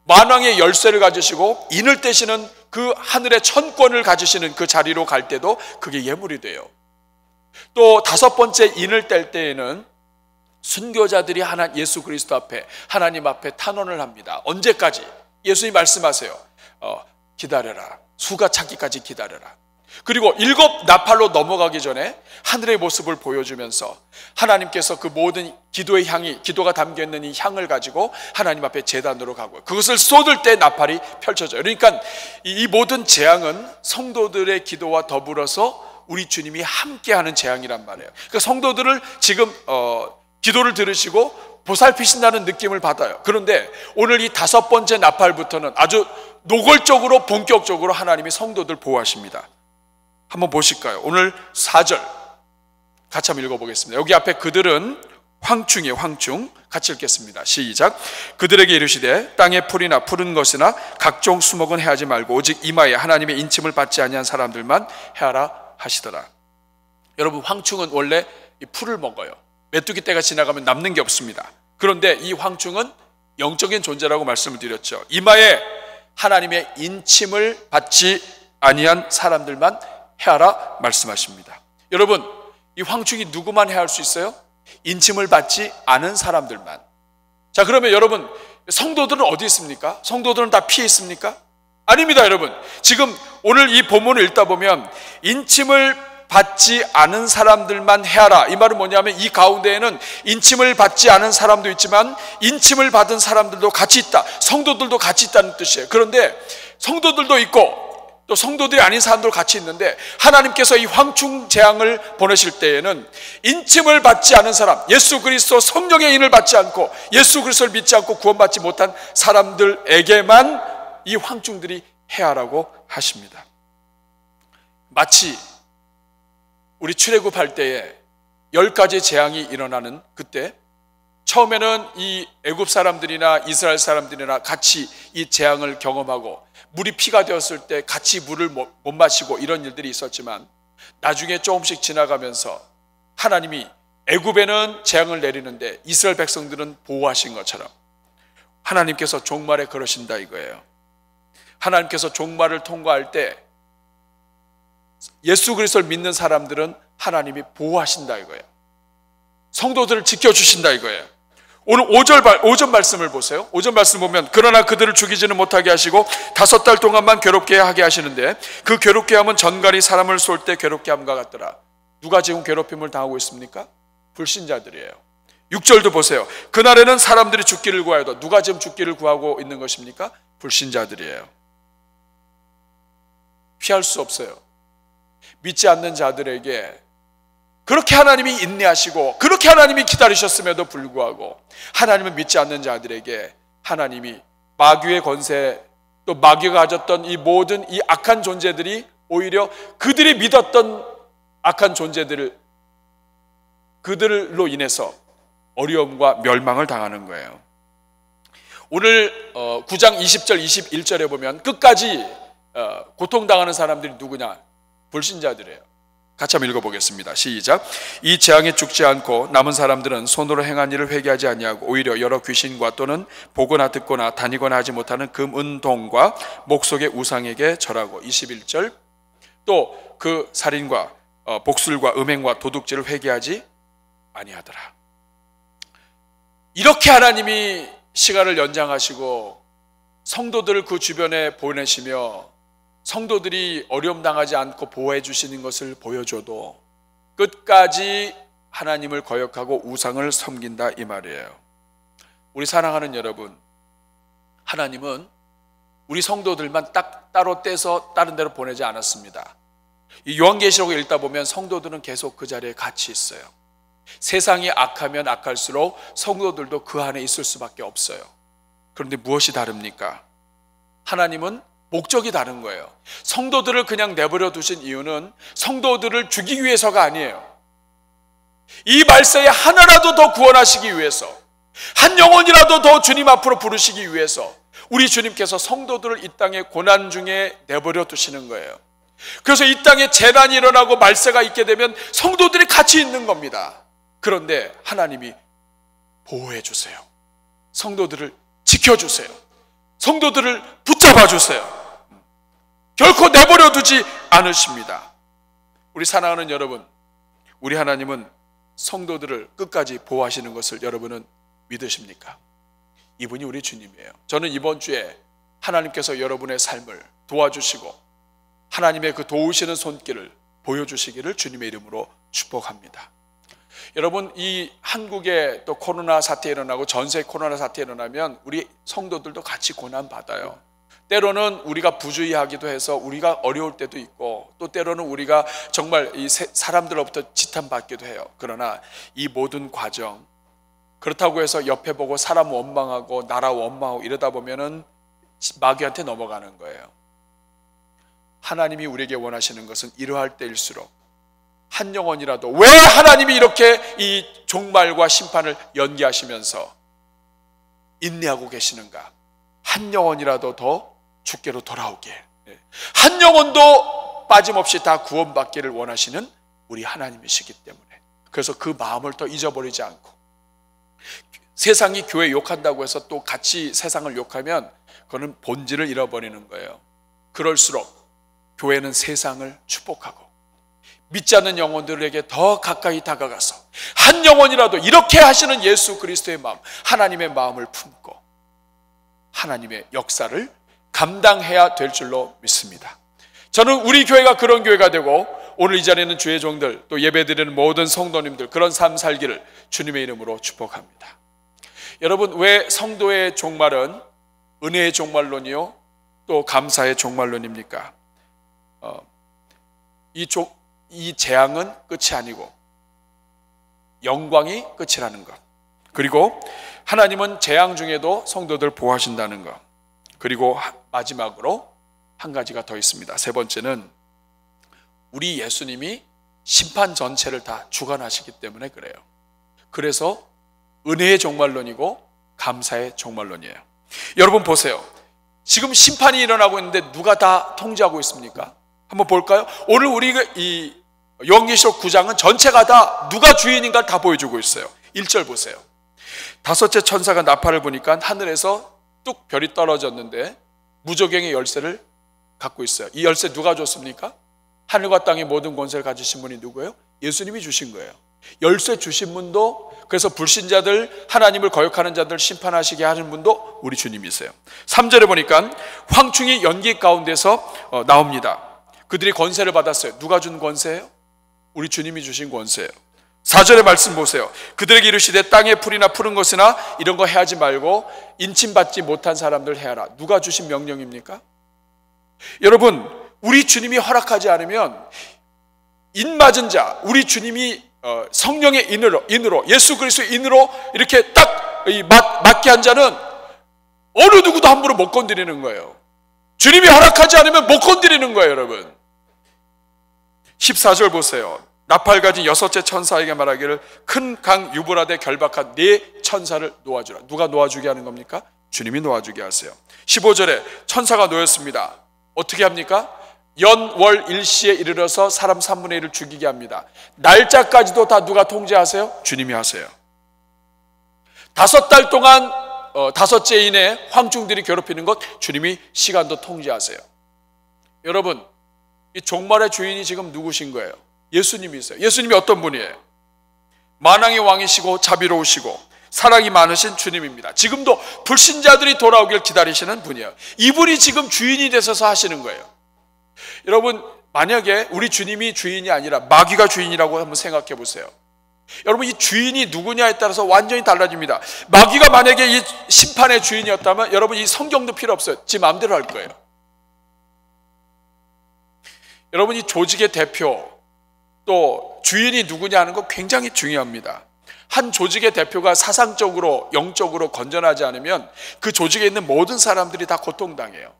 만왕의 열쇠를 가지시고 인을 떼시는 그 하늘의 천권을 가지시는 그 자리로 갈 때도 그게 예물이 돼요. 또 다섯 번째 인을 뗄 때에는 순교자들이 예수 그리스도 앞에, 하나님 앞에 탄원을 합니다. 언제까지? 예수님이 말씀하세요. 기다려라. 수가 차기까지 기다려라. 그리고 7 나팔로 넘어가기 전에 하늘의 모습을 보여주면서 하나님께서 그 모든 기도의 향이, 기도가 담겨있는 이 향을 가지고 하나님 앞에 제단으로 가고 그것을 쏟을 때 나팔이 펼쳐져요. 그러니까 이 모든 재앙은 성도들의 기도와 더불어서 우리 주님이 함께하는 재앙이란 말이에요. 그러니까 성도들을 지금 기도를 들으시고 보살피신다는 느낌을 받아요. 그런데 오늘 이 5번째 나팔부터는 아주 노골적으로 본격적으로 하나님이 성도들 보호하십니다. 한번 보실까요? 오늘 4절 같이 한번 읽어보겠습니다. 여기 앞에 그들은 황충이에요. 황충. 같이 읽겠습니다. 시작. 그들에게 이르시되 땅의 풀이나 푸른 것이나 각종 수목은 해하지 말고 오직 이마에 하나님의 인침을 받지 아니한 사람들만 해하라 하시더라. 여러분, 황충은 원래 이 풀을 먹어요. 메뚜기 떼가 지나가면 남는 게 없습니다. 그런데 이 황충은 영적인 존재라고 말씀을 드렸죠. 이마에 하나님의 인침을 받지 아니한 사람들만 해하라 말씀하십니다. 여러분, 이 황충이 누구만 해할 수 있어요? 인침을 받지 않은 사람들만. 자, 그러면 여러분, 성도들은 어디 있습니까? 성도들은 다 피해 있습니까? 아닙니다, 여러분. 지금 오늘 이 본문을 읽다 보면 인침을 받지 않은 사람들만 해하라. 이 말은 뭐냐면 이 가운데에는 인침을 받지 않은 사람도 있지만 인침을 받은 사람들도 같이 있다. 성도들도 같이 있다는 뜻이에요. 그런데 성도들도 있고 또 성도들이 아닌 사람들 같이 있는데 하나님께서 이 황충 재앙을 보내실 때에는 인침을 받지 않은 사람, 예수 그리스도 성령의 인을 받지 않고 예수 그리스도를 믿지 않고 구원받지 못한 사람들에게만 이 황충들이 해하라고 하십니다. 마치 우리 출애굽할 때에 10가지 재앙이 일어나는 그때 처음에는 이 애굽 사람들이나 이스라엘 사람들이나 같이 이 재앙을 경험하고 물이 피가 되었을 때 같이 물을 못 마시고 이런 일들이 있었지만 나중에 조금씩 지나가면서 하나님이 애굽에는 재앙을 내리는데 이스라엘 백성들은 보호하신 것처럼 하나님께서 종말에 그러신다 이거예요. 하나님께서 종말을 통과할 때 예수 그리스도를 믿는 사람들은 하나님이 보호하신다 이거예요. 성도들을 지켜주신다 이거예요. 오늘 5절 말씀을 보세요. 5절 말씀 보면 그러나 그들을 죽이지는 못하게 하시고 5달 동안만 괴롭게 하게 하시는데 그 괴롭게 함은 전갈이 사람을 쏠 때 괴롭게 함과 같더라. 누가 지금 괴롭힘을 당하고 있습니까? 불신자들이에요. 6절도 보세요. 그날에는 사람들이 죽기를 구하여도 누가 지금 죽기를 구하고 있는 것입니까? 불신자들이에요. 피할 수 없어요. 믿지 않는 자들에게 그렇게 하나님이 인내하시고 그렇게 하나님이 기다리셨음에도 불구하고 하나님을 믿지 않는 자들에게 하나님이 마귀의 권세 또 마귀가 가졌던 이 모든 이 악한 존재들이 오히려 그들이 믿었던 악한 존재들을 그들로 인해서 어려움과 멸망을 당하는 거예요. 오늘 9장 20절 21절에 보면 끝까지 고통당하는 사람들이 누구냐? 불신자들이에요. 같이 한번 읽어보겠습니다. 시작. 이 재앙에 죽지 않고 남은 사람들은 손으로 행한 일을 회개하지 아니하고 오히려 여러 귀신과 또는 보거나 듣거나 다니거나 하지 못하는 금, 은, 동과 목속의 우상에게 절하고 21절 또 그 살인과 복술과 음행과 도둑질을 회개하지 아니하더라. 이렇게 하나님이 시간을 연장하시고 성도들을 그 주변에 보내시며 성도들이 어려움 당하지 않고 보호해 주시는 것을 보여줘도 끝까지 하나님을 거역하고 우상을 섬긴다 이 말이에요. 우리 사랑하는 여러분, 하나님은 우리 성도들만 딱 따로 떼서 다른 데로 보내지 않았습니다. 이 요한계시록을 읽다 보면 성도들은 계속 그 자리에 같이 있어요. 세상이 악하면 악할수록 성도들도 그 안에 있을 수밖에 없어요. 그런데 무엇이 다릅니까? 하나님은 목적이 다른 거예요. 성도들을 그냥 내버려 두신 이유는 성도들을 죽이기 위해서가 아니에요. 이 말세에 하나라도 더 구원하시기 위해서, 한 영혼이라도 더 주님 앞으로 부르시기 위해서 우리 주님께서 성도들을 이 땅의 고난 중에 내버려 두시는 거예요. 그래서 이 땅에 재난이 일어나고 말세가 있게 되면 성도들이 같이 있는 겁니다. 그런데 하나님이 보호해 주세요. 성도들을 지켜주세요. 성도들을 붙잡아 주세요. 결코 내버려 두지 않으십니다. 우리 사랑하는 여러분, 우리 하나님은 성도들을 끝까지 보호하시는 것을 여러분은 믿으십니까? 이분이 우리 주님이에요. 저는 이번 주에 하나님께서 여러분의 삶을 도와주시고 하나님의 그 도우시는 손길을 보여주시기를 주님의 이름으로 축복합니다. 여러분, 이 한국에 또 코로나 사태 일어나고 전 세계 코로나 사태 일어나면 우리 성도들도 같이 고난 받아요. 때로는 우리가 부주의하기도 해서 우리가 어려울 때도 있고 또 때로는 우리가 정말 이 사람들로부터 지탄받기도 해요. 그러나 이 모든 과정, 그렇다고 해서 옆에 보고 사람 원망하고 나라 원망하고 이러다 보면은 마귀한테 넘어가는 거예요. 하나님이 우리에게 원하시는 것은 이러할 때일수록 한 영혼이라도, 왜 하나님이 이렇게 이 종말과 심판을 연기하시면서 인내하고 계시는가? 한 영혼이라도 더 주께로 돌아오게, 한 영혼도 빠짐없이 다 구원받기를 원하시는 우리 하나님이시기 때문에, 그래서 그 마음을 더 잊어버리지 않고, 세상이 교회 욕한다고 해서 또 같이 세상을 욕하면 그거는 본질을 잃어버리는 거예요. 그럴수록 교회는 세상을 축복하고 믿지 않는 영혼들에게 더 가까이 다가가서 한 영혼이라도 이렇게 하시는 예수 그리스도의 마음, 하나님의 마음을 품고 하나님의 역사를 감당해야 될 줄로 믿습니다. 저는 우리 교회가 그런 교회가 되고 오늘 이 자리에 있는 주의 종들, 또 예배드리는 모든 성도님들 그런 삶 살기를 주님의 이름으로 축복합니다. 여러분, 왜 성도의 종말은 은혜의 종말론이요 또 감사의 종말론입니까? 이 재앙은 끝이 아니고 영광이 끝이라는 것, 그리고 하나님은 재앙 중에도 성도들 보호하신다는 것, 그리고 마지막으로 한 가지가 더 있습니다. 세 번째는 우리 예수님이 심판 전체를 다 주관하시기 때문에 그래요. 그래서 은혜의 종말론이고 감사의 종말론이에요. 여러분 보세요. 지금 심판이 일어나고 있는데 누가 다 통제하고 있습니까? 한번 볼까요? 오늘 우리가 이 요한계시록 9장은 전체가 다 누가 주인인가를 다 보여주고 있어요. 1절 보세요. 다섯째 천사가 나팔을 보니까 하늘에서 뚝 별이 떨어졌는데 무저갱의 열쇠를 갖고 있어요. 이 열쇠 누가 줬습니까? 하늘과 땅의 모든 권세를 가지신 분이 누구예요? 예수님이 주신 거예요. 열쇠 주신 분도, 그래서 불신자들, 하나님을 거역하는 자들 심판하시게 하는 분도 우리 주님이세요. 3절에 보니까 황충이 연기 가운데서 나옵니다. 그들이 권세를 받았어요. 누가 준 권세예요? 우리 주님이 주신 권세예요. 4절의 말씀 보세요. 그들에게 이르시되 땅의 풀이나 푸른 것이나 이런 거 해하지 말고 인침받지 못한 사람들 해하라. 누가 주신 명령입니까? 여러분, 우리 주님이 허락하지 않으면 인 맞은 자, 우리 주님이 성령의 인으로 예수 그리스도의 인으로 이렇게 딱 맞게 한 자는 어느 누구도 함부로 못 건드리는 거예요. 주님이 허락하지 않으면 못 건드리는 거예요, 여러분. 14절 보세요. 나팔 가진 여섯째 천사에게 말하기를 큰 강 유브라데 결박한 네 천사를 놓아주라. 누가 놓아주게 하는 겁니까? 주님이 놓아주게 하세요. 15절에 천사가 놓였습니다. 어떻게 합니까? 연, 월, 일시에 이르러서 사람 3분의 1을 죽이게 합니다. 날짜까지도 다 누가 통제하세요? 주님이 하세요. 5달 동안 다섯째인의 황충들이 괴롭히는 것 주님이 시간도 통제하세요. 여러분, 이 종말의 주인이 지금 누구신 거예요? 예수님이세요. 예수님이 어떤 분이에요? 만왕의 왕이시고 자비로우시고 사랑이 많으신 주님입니다. 지금도 불신자들이 돌아오길 기다리시는 분이에요. 이분이 지금 주인이 되셔서 하시는 거예요. 여러분, 만약에 우리 주님이 주인이 아니라 마귀가 주인이라고 한번 생각해 보세요. 여러분, 이 주인이 누구냐에 따라서 완전히 달라집니다. 마귀가 만약에 이 심판의 주인이었다면 여러분 이 성경도 필요 없어요. 지 마음대로 할 거예요. 여러분, 이 조직의 대표 또 주인이 누구냐 하는 거 굉장히 중요합니다. 한 조직의 대표가 사상적으로 영적으로 건전하지 않으면 그 조직에 있는 모든 사람들이 다 고통당해요.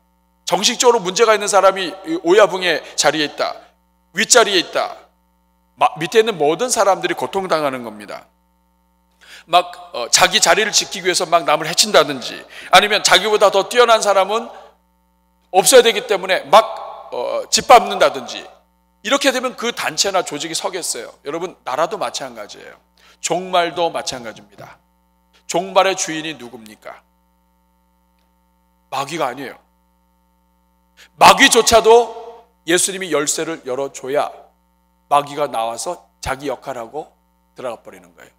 정식적으로 문제가 있는 사람이 오야붕의 자리에 있다, 윗자리에 있다, 밑에 있는 모든 사람들이 고통당하는 겁니다. 자기 자리를 지키기 위해서 막 남을 해친다든지 아니면 자기보다 더 뛰어난 사람은 없어야 되기 때문에 짓밟는다든지 이렇게 되면 그 단체나 조직이 서겠어요. 여러분, 나라도 마찬가지예요. 종말도 마찬가지입니다. 종말의 주인이 누굽니까? 마귀가 아니에요. 마귀조차도 예수님이 열쇠를 열어줘야 마귀가 나와서 자기 역할하고 들어가 버리는 거예요.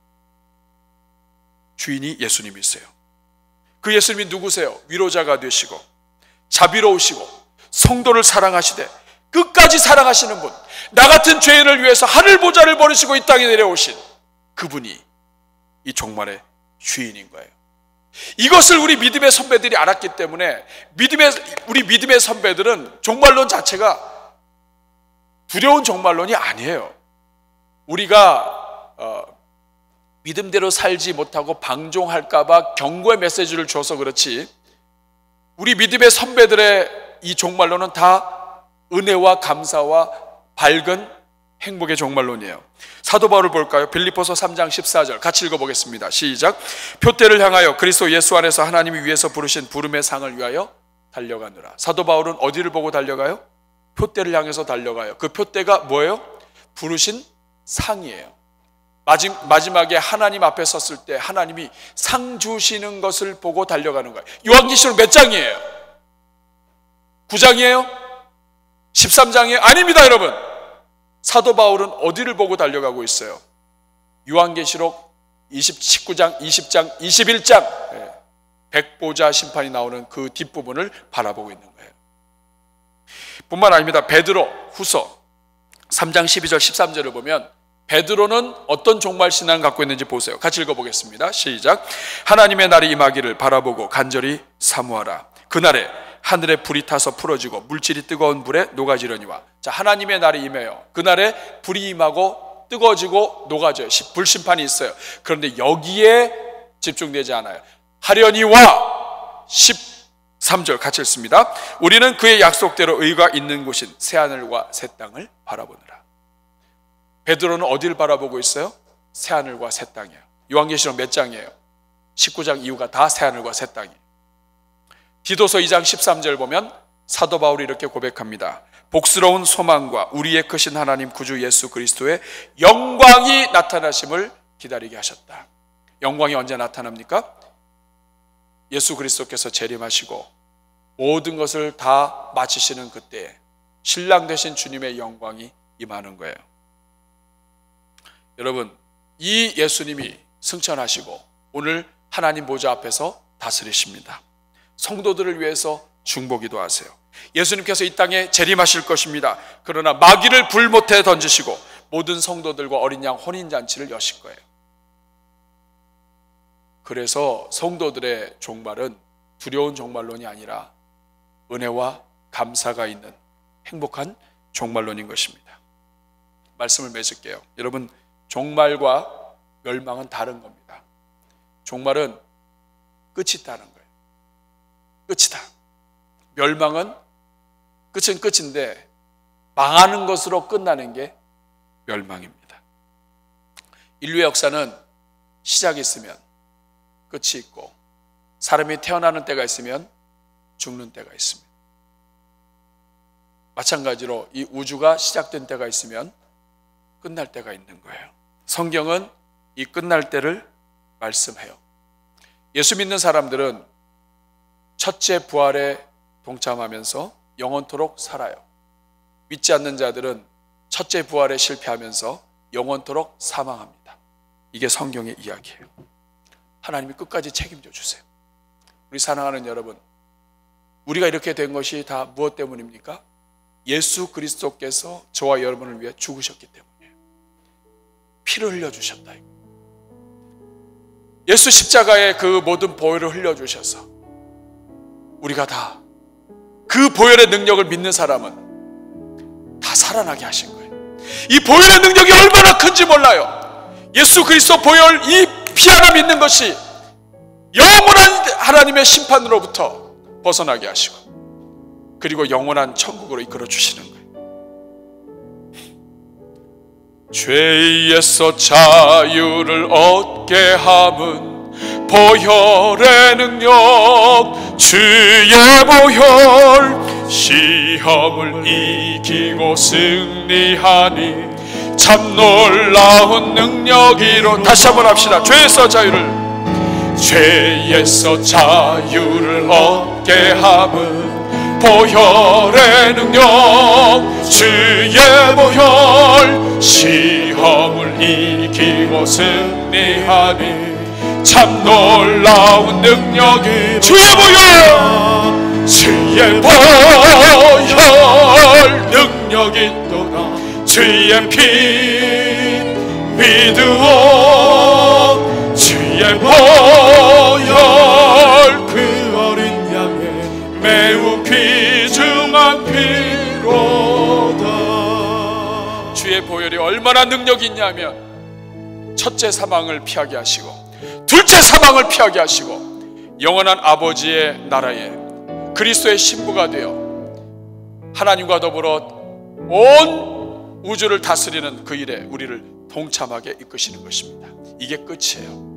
주인이 예수님이세요. 그 예수님이 누구세요? 위로자가 되시고 자비로우시고 성도를 사랑하시되 끝까지 사랑하시는 분, 나 같은 죄인을 위해서 하늘 보좌를 버리시고 이 땅에 내려오신 그분이 이 종말의 주인인 거예요. 이것을 우리 믿음의 선배들이 알았기 때문에 우리 믿음의 선배들은 종말론 자체가 두려운 종말론이 아니에요. 우리가 믿음대로 살지 못하고 방종할까 봐 경고의 메시지를 줘서 그렇지, 우리 믿음의 선배들의 이 종말론은 다 은혜와 감사와 밝은 행복의 종말론이에요. 사도 바울을 볼까요? 빌립보서 3장 14절 같이 읽어보겠습니다. 시작. 표대를 향하여 그리스도 예수 안에서 하나님이 위에서 부르신 부름의 상을 위하여 달려가느라. 사도 바울은 어디를 보고 달려가요? 표대를 향해서 달려가요. 그 표대가 뭐예요? 부르신 상이에요. 마지막에 하나님 앞에 섰을 때 하나님이 상 주시는 것을 보고 달려가는 거예요. 요한계시록 몇 장이에요? 9장이에요? 13장이에요? 아닙니다, 여러분. 사도 바울은 어디를 보고 달려가고 있어요? 요한계시록 19장, 20장, 21장 백보자 심판이 나오는 그 뒷부분을 바라보고 있는 거예요. 뿐만 아닙니다. 베드로 후서 3장 12절 13절을 보면 베드로는 어떤 종말 신앙을 갖고 있는지 보세요. 같이 읽어보겠습니다. 시작. 하나님의 날이 임하기를 바라보고 간절히 사모하라. 그날에 하늘에 불이 타서 풀어지고 물질이 뜨거운 불에 녹아지려니와. 자, 하나님의 날이 임해요. 그날에 불이 임하고 뜨거워지고 녹아져요. 불심판이 있어요. 그런데 여기에 집중되지 않아요. 하려니와 13절 같이 읽습니다. 우리는 그의 약속대로 의가 있는 곳인 새하늘과 새 땅을 바라보느라. 베드로는 어디를 바라보고 있어요? 새하늘과 새 땅이에요. 요한계시록 몇 장이에요? 19장 이후가 다 새하늘과 새 땅이에요. 디도서 2장 13절 보면 사도 바울이 이렇게 고백합니다. 복스러운 소망과 우리의 크신 하나님 구주 예수 그리스도의 영광이 나타나심을 기다리게 하셨다. 영광이 언제 나타납니까? 예수 그리스도께서 재림하시고 모든 것을 다 마치시는 그때에 신랑 되신 주님의 영광이 임하는 거예요. 여러분, 이 예수님이 승천하시고 오늘 하나님 보좌 앞에서 다스리십니다. 성도들을 위해서 중보기도 하세요. 예수님께서 이 땅에 재림하실 것입니다. 그러나 마귀를 불못에 던지시고 모든 성도들과 어린 양 혼인잔치를 여실 거예요. 그래서 성도들의 종말은 두려운 종말론이 아니라 은혜와 감사가 있는 행복한 종말론인 것입니다. 말씀을 맺을게요. 여러분, 종말과 멸망은 다른 겁니다. 종말은 끝이 있다는 거예요. 끝이다. 멸망은 끝은 끝인데 망하는 것으로 끝나는 게 멸망입니다. 인류의 역사는 시작이 있으면 끝이 있고 사람이 태어나는 때가 있으면 죽는 때가 있습니다. 마찬가지로 이 우주가 시작된 때가 있으면 끝날 때가 있는 거예요. 성경은 이 끝날 때를 말씀해요. 예수 믿는 사람들은 첫째 부활에 동참하면서 영원토록 살아요. 믿지 않는 자들은 첫째 부활에 실패하면서 영원토록 사망합니다. 이게 성경의 이야기예요. 하나님이 끝까지 책임져 주세요. 우리 사랑하는 여러분, 우리가 이렇게 된 것이 다 무엇 때문입니까? 예수 그리스도께서 저와 여러분을 위해 죽으셨기 때문이에요. 피를 흘려주셨다. 예수 십자가에 그 모든 보혈을 흘려주셔서 우리가 다 그 보혈의 능력을 믿는 사람은 다 살아나게 하신 거예요. 이 보혈의 능력이 얼마나 큰지 몰라요. 예수 그리스도 보혈 이 피 하나 믿는 것이 영원한 하나님의 심판으로부터 벗어나게 하시고 그리고 영원한 천국으로 이끌어 주시는 거예요. 죄에서 자유를 얻게 함은 보혈의 능력, 주의 보혈, 시험을 이기고 승리하니 참 놀라운 능력이로. 다시 한번 합시다. 죄에서 자유를 얻게 함은 보혈의 능력, 주의 보혈, 시험을 이기고 승리하니 참 놀라운 능력이. 주의 보혈 능력이 있도다. 주의 피 믿으오. 주의 보혈 그 어린 양의 매우 귀중한 피로다. 주의 보혈이 얼마나 능력이 있냐면 첫째 사망을 피하게 하시고 둘째 사망을 피하게 하시고 영원한 아버지의 나라에 그리스도의 신부가 되어 하나님과 더불어 온 우주를 다스리는 그 일에 우리를 동참하게 이끄시는 것입니다. 이게 끝이에요.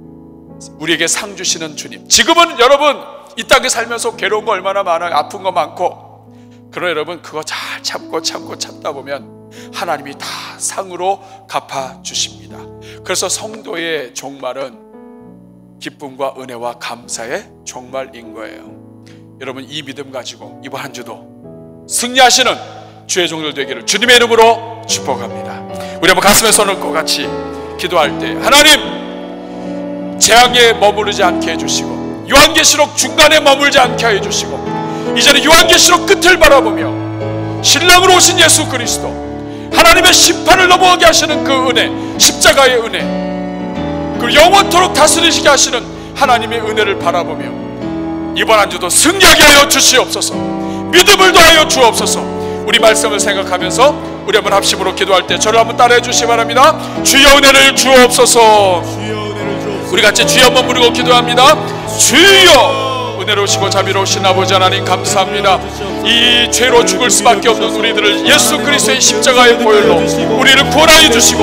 우리에게 상 주시는 주님. 지금은 여러분 이 땅에 살면서 괴로운 거 얼마나 많아요. 아픈 거 많고. 그러나 여러분 그거 잘 참다 보면 하나님이 다 상으로 갚아주십니다. 그래서 성도의 종말은 기쁨과 은혜와 감사의 종말인 거예요. 여러분 이 믿음 가지고 이번 한 주도 승리하시는 주의 종들 되기를 주님의 이름으로 축복합니다. 우리 한번 가슴에 손을 얹고 같이 기도할 때 하나님 재앙에 머무르지 않게 해주시고 요한계시록 중간에 머물지 않게 해주시고 이제는 요한계시록 끝을 바라보며 신랑으로 오신 예수 그리스도 하나님의 심판을 넘어가게 하시는 그 은혜, 십자가의 은혜, 그리고 영원토록 다스리시게 하시는 하나님의 은혜를 바라보며 이번 한 주도 승리하게 하여 주시옵소서. 믿음을 더하여 주옵소서. 우리 말씀을 생각하면서 우리 한번 합심으로 기도할 때 저를 한번 따라해 주시기 바랍니다. 주여 은혜를 주옵소서. 우리 같이 주여 한번 부르고 기도합니다. 주여 은혜로우시고 자비로우신 아버지 하나님 감사합니다. 이 죄로 죽을 수밖에 없는 우리들을 예수 그리스도의 십자가의 보혈로 우리를 구원하여 주시고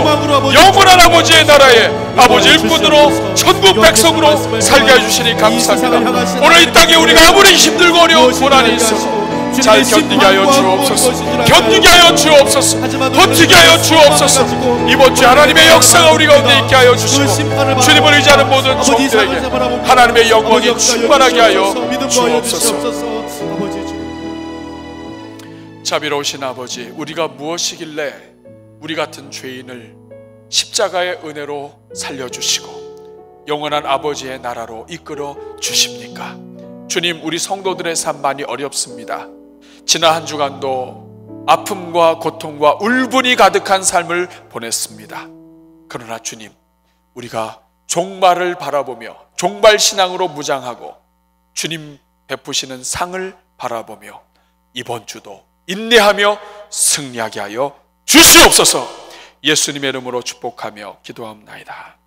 영원한 아버지의 나라에 아버지 일꾼으로 천국 백성으로 살게 해주시니 감사합니다. 오늘 이 땅에 우리가 아무리 힘들고 어려운 고난이 있어도 잘 견디게 하여 주옵소서. 견디게 하여 주옵소서. 버티게 하여 주옵소서. 이번 주 하나님의 역사가 우리 가운데 있게 하여 주시고 주님을 의지하는 모든 종들에게 하나님의 영광이 충만하게 하여 주옵소서. 자비로우신 아버지, 우리가 무엇이길래 우리 같은 죄인을 십자가의 은혜로 살려주시고 영원한 아버지의 나라로 이끌어 주십니까? 주님, 우리 성도들의 삶 많이 어렵습니다. 지난 한 주간도 아픔과 고통과 울분이 가득한 삶을 보냈습니다. 그러나 주님, 우리가 종말을 바라보며 종발신앙으로 무장하고 주님 베푸시는 상을 바라보며 이번 주도 인내하며 승리하게 하여 주시옵소서. 예수님의 이름으로 축복하며 기도합나이다.